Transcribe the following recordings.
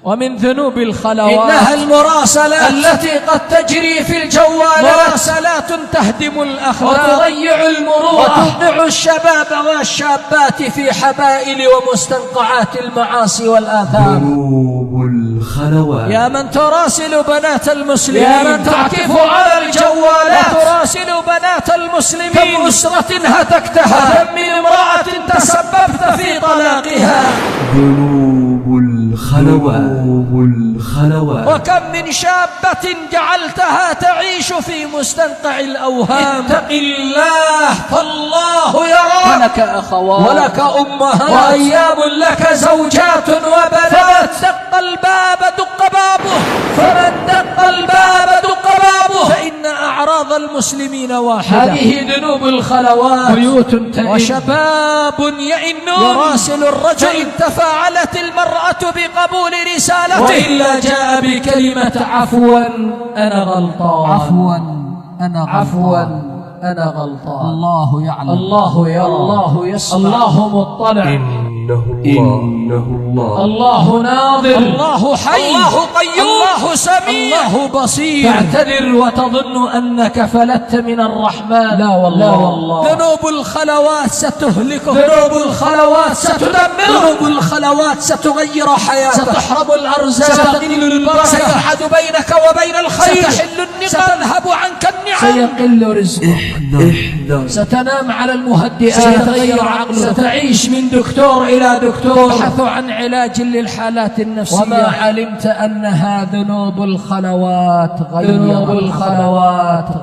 ومن ذنوب الخلوات إنها المراسلات التي قد تجري في الجوالات، مراسلات تهدم الأخلاق وتضيع المروءة وتوقع الشباب والشابات في حبائل ومستنقعات المعاصي والآثام. ذنوب الخلوات. يا من تراسل بنات المسلمين، يا من تعكف على الجوالات وتراسل بنات المسلمين، كم أسرة هتكتها، كم من امرأة تسببت في طلاقها. ذنوب الخلوات. وكم من شابة جعلتها تعيش في مستنقع الأوهام. اتق الله فالله يراك، ولك أخوات ولك أمهات، وأيام لك زوجات وبنات. فمن دق الباب دق بابه، فمن دق الباب دق بابه، فإن أعراض المسلمين واحدة. هذه ذنوب الخلوات، بيوت تئن وشباب يئنون، يراسل الرجل إن تفاعلت المرأة بقبول رسالته وإلا جاء بكلمة عفوا أنا غلطان، عفوا أنا غلطان. الله يعلم، الله يرى، الله يسمع، الله مطلع، إنه الله، الله ناظر، الله حي، الله قيوم، الله سميع، الله بصير. تعتذر وتظن أنك فلت من الرحمن. لا والله، لا والله. ذنوب الخلوات ستهلكه، ذنوب الخلوات ستدمره، ذنوب الخلوات ستغير حياتك، ستحرم الأرزاق، ستقل البركة، ستبعد بينك وبين الخير، ستحل النقم، ستذهب عنك النعم، سيقل رزقك، احذر، ستنام على المهدئات، سيتغير عقلك، ستعيش من دكتور إلى دكتور، تبحث عن علاج للحالات النفسية، وما علمت أنها ذنوب الخلوات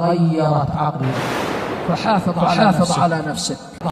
غيرت عقلك. فحافظ على نفسك.